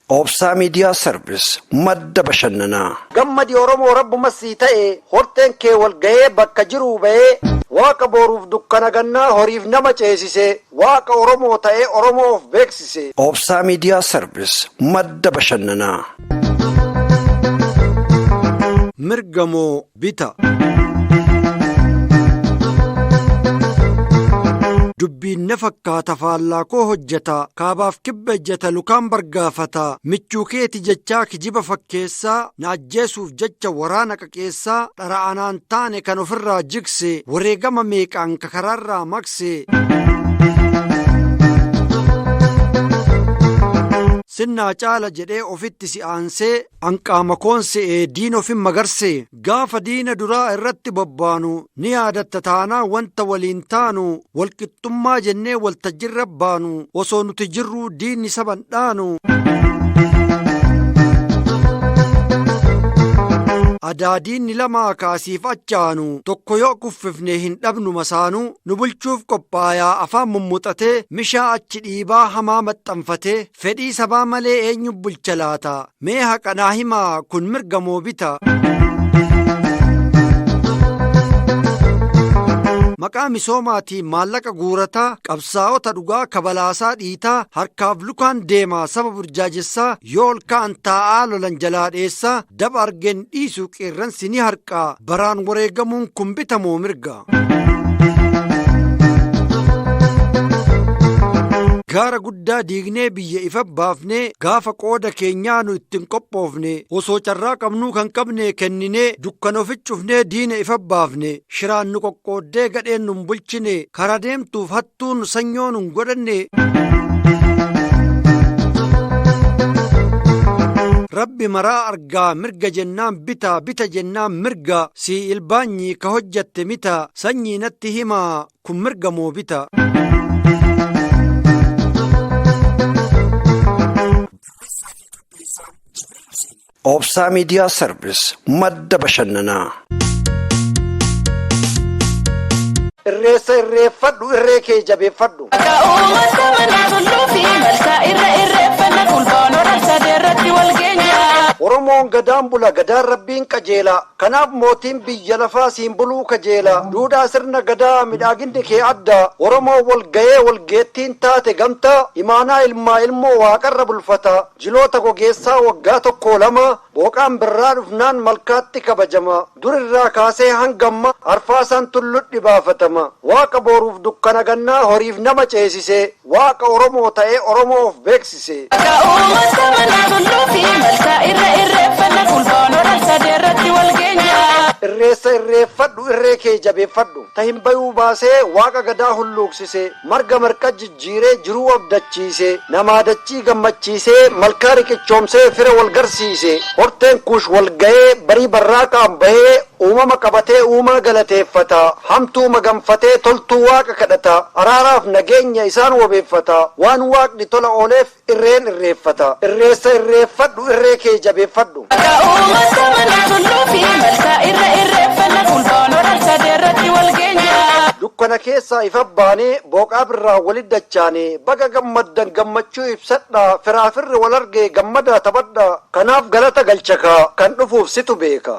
Obsaa Miidiyaa Sarvis madda bashannanaa. Gammadi Oromoo rabbuma sii ta'e horteen kee wal ga'ee bakka jiruu ba'ee waaqa booruuf dukkana gannaa horiif nama ceesise waaqa Oromoo ta'e Oromoof beeksise. Obsaa Miidiyaa Sarvis madda bashannanaa. Mirgamoo bita. Dubbiin na fakkaata faallaa koo hojjeta kaabaaf kibba ejjeta lukaan bargaafata michuu keeti jechaa kijiba fakkeessaa na ajjeesuuf jecha waraana qaqeessaa dhara anaan taane kan ofirraa jigse wareegama meeqaan kakaraarraa makse. Sinnaa caala jedhee ofitti si aansee anqaama koonsee diina ofin magarsee gaafa diina duraa irratti bobbaanu ni yaadatta taanaa wanta waliin taanu walqixxummaa jennee waltajjirra baanu osoo nuti jirruu diinni saban dhaanu. Adaadiinni lamaa kaasiif achaanu tokko yoo kuffifne hin dhabnu masaanu nu bulchuuf qophaayaa afaan mummuxatee mishaa achi dhiibaa hamaa maxxanfatee fedhii sabaa malee eenyu bulcha laata mee haqanaa himaa kun mirgamoo bita. Maqaa misoomaatiin maallaqa guurataa qabsaa'ota dhugaa kabalaasaa dhiitaa harkaaf lukaan deemaa saba burjaajessaa yoo ol ka'an taa'aa lolan jalaa dheessaa daba argeen dhiisuu qeerransi ni harqaa baraan wareegamuun kun bitamoo mirga. Gaara guddaa diignee biyya ifa baafnee gaafa qooda keenyaa nu ittiin qophoofne osoo carraa qabnuu kan qabne kenninee dukkana oficcufnee diina ifa baafne shiraan nu qoqqooddee gadheen nun bulchine karaa deemtuuf hattuun sanyoo nun godhanne. Rabbi maraa argaa mirga jennaan bita bita jennaan mirga sii ilbaanyi ka hojjatte mita sanyii natti himaa kun mirgamoo bita. Obsaa Miidiyaa Sarvis madda bashannanaa. Irreessa irreeffadhu irree kee jabeeffadhu. Oromoon gadaan bula gadaan rabbiin qajeela kanaaf mootiin biyya lafaa siin buluu kajeela duudhaa sirna gadaa midhaaginni kee adda Oromoo wal ga'ee wal geettiin taate gamta imaanaa ilmaa ilmoo waaqarra bulfata jiloota gogeessaa waggaa tokko lama booqaan birraa dhufnaan malkaatti kabajama durirraa kaasee hangamma arfaasaan tulludhi baafatama waaqa booruuf dukkana gannaa horiif nama ceesise waaqa Oromoo ta'e Oromoof beeksise. Irreessa irreeffadhu irree kee jabeeffadhu tahin bayuu baasee waaqa gadaa hulluuqsise marga marqa jijjiiree jiruu abdachiise namaa dachii gammachiisee malkaa riqichoomsee fira wal garsiise horteen kuush wal ga'ee barii barraaqaan bahee uumama qabatee uumaa galateeffata hamtuu maganfatee toltuu waaqa kadhata araaraaf nageenya isaan wabeeffata waan waaqni tola ooleef irreen irreeffata irreessa irreeffadhu irree kee jabeeffadhu. Dukkana keessaa ifa baanee booqaa birraa walit dachaane baga gammaddan gammachuu ibsadha firaafirri wal argee gammadaa taphadha kanaaf galata galchakaa kan dhufuuf situ beeka.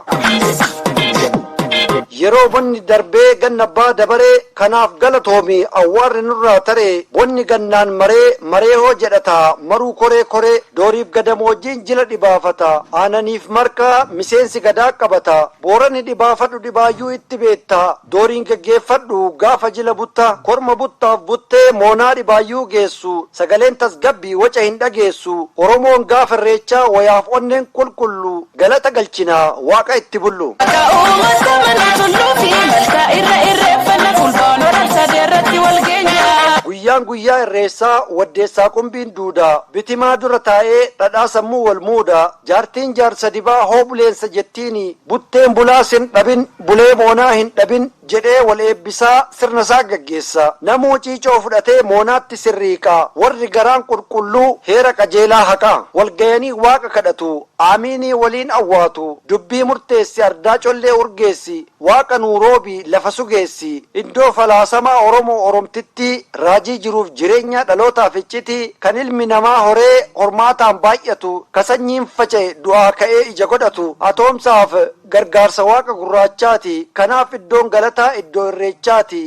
Yeroo bonni darbee ganna baa dabaree kanaaf galatoomi awwaarri nurraa taree bonni gannaan maree hoo jedhata maruu koree dooriif gadamoojjiin jila dhibaafata aananiif markaa miseensi gadaa qabata boorani dhibaafadhu dhibaayyuu itti beetta dooriin geggeeffadhu gaafa jila butta korma buttaaf buttee moonaa dhibaayyuu geessu sagaleen tasgabbii waca hin dhageessu Oromoon gaafa irreechaa wayaaf onneen qulqullu galata galchinaa waaqa itti bullu. Guyyaan guyyaa irreessaa waddeessaa qumbiin duudaa bitimaa dura taa'ee dhadhaa sammuu wal muudaa jaartiin jaarsa dibaa hoo buleensa jettiini butteen bulaas hin dhabin bulee moonaa hin dhabin jedhee wal eebbisaa sirna isaa gaggeessa namuu ciicoo fudhatee moonaatti sirriiqaa warri garaan qulqulluu heera qajeelaa haqaa wal ga'anii waaqa kadhatu aamiinii waliin awwaatu dubbii murteessi ardaa collee urgeessi waaqa nuuroobi lafa sugeessi iddoo falaasamaa oromoo oromtitti raajii jiruuf jireenya dhalootaaf icciti kan ilmi namaa horee hormaataan baay'atu kasanyiin faca'e du'aa ka'ee ija godhatu atoomsaaf gargaarsa waaqa gurraachaati kanaaf iddoon galataa iddoo irreechaati.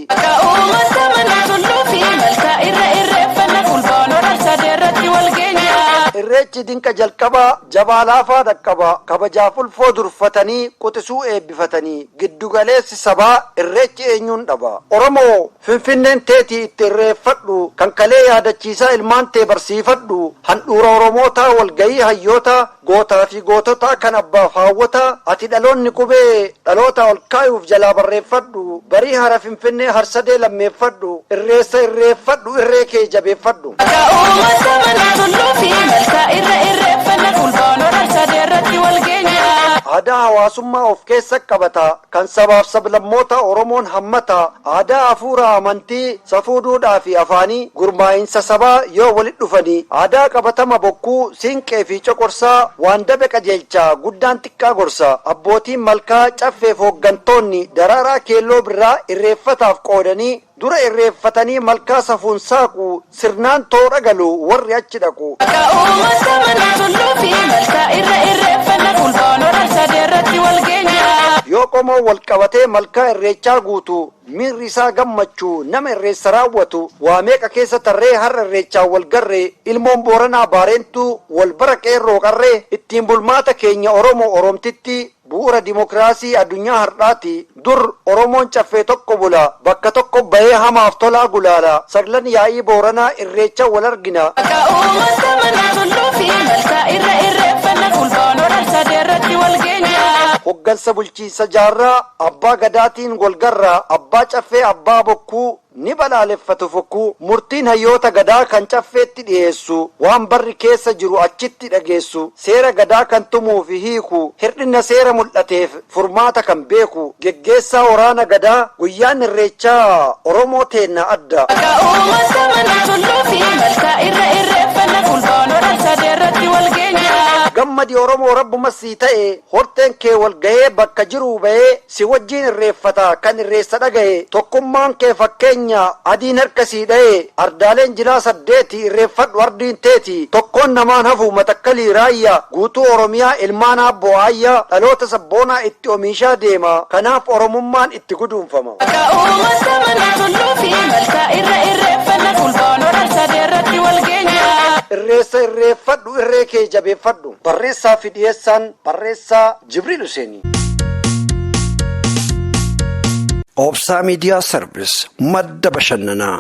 irreechi dinqa jalqabaa jabaa laafaa dhaqqaba kabajaaf ulfoo durfatanii quxisuu eebbifatanii giddugaleessi sabaa irreechi eenyuun dhaba oromoo finfinneen teetii itti irreeffadhu kan kalee yaadachiisaa ilmaan tee barsiifadhu handhuura oromootaa walgayii hayyoota gootaa fi goototaa kan abbaaf haawwata ati dhaloonni qubee dhaloota ol kaayuuf jalaa barreeffadhu barii hara finfinnee harsadee lammeeffadhu irreessa irreeffadhu irree kee jabeeffadhu. aadaa hawaasummaa of keessa qabata kan sabaaf sablammoota oromoon hammata aadaa hafuura amantii safuu duudhaa fi afaanii gurmaa'insa sabaa yoo walit dhufanii aadaa qabatama bokkuu siinqee fi coqorsaa waan dabe qajeelchaa guddaan xiqqaa gorsa abbootiin malkaa caffeef hooggantoonni daraaraa keelloo birraa irreeffataaf qoodanii dura irreeffatanii malkaa safuun saaqu sirnaan toora galu warri achi dhaqu. yoo qomoo wal qabatee malkaa irreechaa guutu miirri isaa gammachuu nama irreessa raawwatu waa meeqa keessa tarree har'a irreechaa wal garree ilmoon booranaa baareentuu wal bara qeerroo qarree ittiin bulmaata keenya oromoo oromtitti bu'uura dimokiraasii addunyaa har'aati dur oromoon caffee tokko bula bakka tokko bahee hamaaf tolaa gulaala saglan yaa'ii booranaa irreecha wal argina. hoggansa bulchiinsa jaarraa abbaa gadaatiin walgarraa abbaa caffee abbaa bokkuu ni balaaleffatu fokkuu murtiin hayyoota gadaa kan caffeetti dhiyeessu waan barri keessa jiru achitti dhageessu seera gadaa kan tumuu fi hiiku hir'ina seera mul'ateef furmaata kan beeku geggeessaa waraana gadaa guyyaan irreechaa oromoo teenna adda. gammadi oromoo rabbuma sii ta'e horteen kee wal gahee bakka jiruu bahee si wajjiin irreeffata kan irreessa dhagaye tokkummaan kee fakkeenya adiin harka sii dha'e ardaaleen jilaa saddeeti irreeffadhu ardiin teeti tokkoon namaan hafu matakkalii raayya guutuu oromiyaa ilmaan abboo ayya dhaloota sabboonaa itti oomishaa deema kanaaf oromummaan itti guduunfama. irreessa irreeffadhu irree kee jabeeffadhu barreessaa fi dhiyeessaan barreessaa Jibriil Huseenii. Obsaa Miidiyaa Sarvis madda bashannanaa.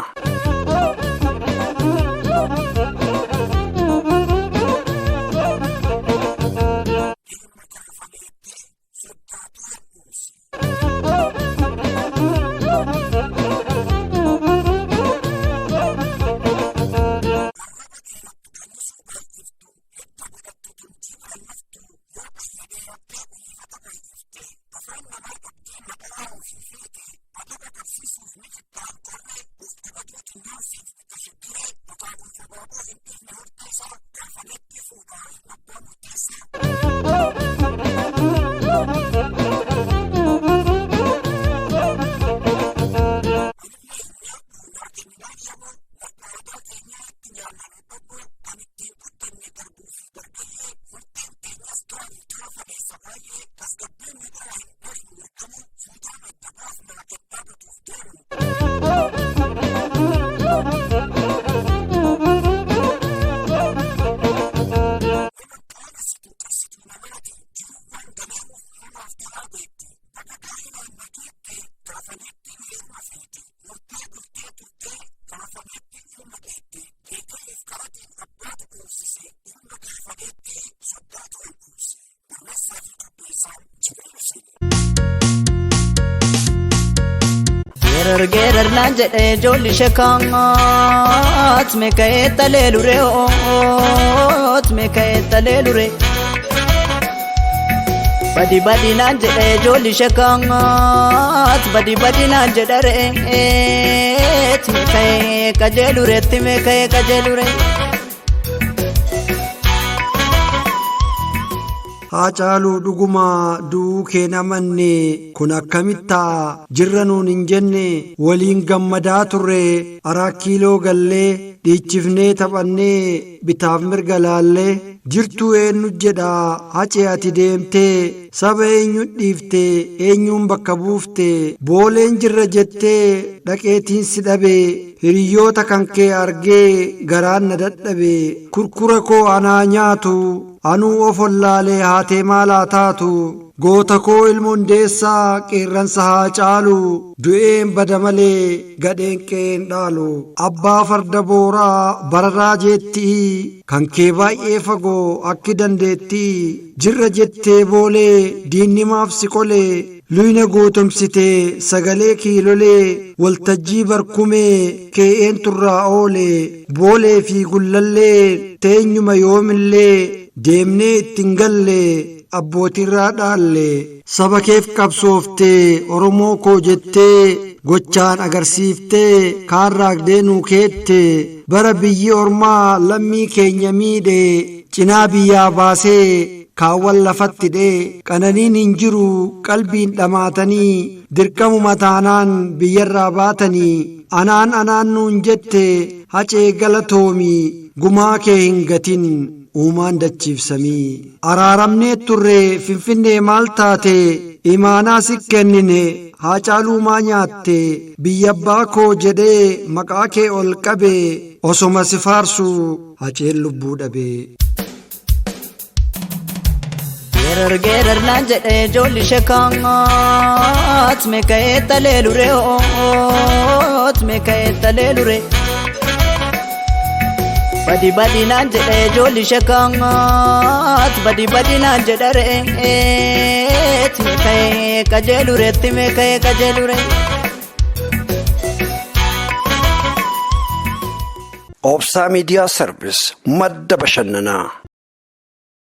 Gerar naan jedhee ijoolli shekaat meeka'ee talee lure oot meeka'ee talee lure badi naan jedhee ijoolli shekaat badi naan jedha re'eet meeka'ee qajeelureetti meeka'ee qajeelure Haacaaluu dhuguma du'uu kee namanne kun akkamittaa jirra nuun hin jenne waliin gammadaa turre araa kiiloo gallee dhiichifnee taphannee bitaaf mirga laallee jirtuu eenyu jedha hacee ati deemtee saba eenyu dhiifte eenyuun bakka buufte booleen jirra jettee dhaqeetiin si dhabe hiriyoota kan kee argee garaan na dadhabe kurkura koo anaa nyaatu anuu of ollaalee haatee maalaa taatu goota koo ilmoondeessaa qeerransa Haacaalu du'een bada malee gadheen qeen dhaalu abbaa farda booraa bararaa jeetti kan kee baay'ee fagoo akki dandeetti jirra jettee boolee diinni maaf si qolee luyna gootomsitee sagalee kiilolee waltajjii barkumee kee'een turraa oolee boolee fi gullallee teenyuma yoomillee deemnee ittiin gallee abbootirraa dhaalle saba keef qabsooftee Oromoo koo jettee gochaan agarsiiftee kaan raagdee nuu keette bara biyyi ormaa lammii keenya miidhe cinaa biyyaa baasee kaawwan lafatti dhee qananiin hin jiru qalbiin dhamaatanii dirqamuma taanaan biyyarraa baatanii anaan nuun jette hacee galatoomi gumaa kee hin gatin uumaan dachiifsamii araaramnee turre finfinnee maal taate imaanaa si kennine Haacaaluu maa nyaatte biyya abbaa koo jedhee maqaa kee ol qabe osoma si faarsu haceen lubbuu dhabe. Geerar naan jedhee ijoolli shekaat meeka'ee talee lure oot meeka'ee talee lure badi naan jedhee ijoolli shekaat badi naan jedha re'eet meeka'ee qajeelureetti meeka'ee qajeelure. Obsaa Miidiyaa Sarvis madda bashannanaa.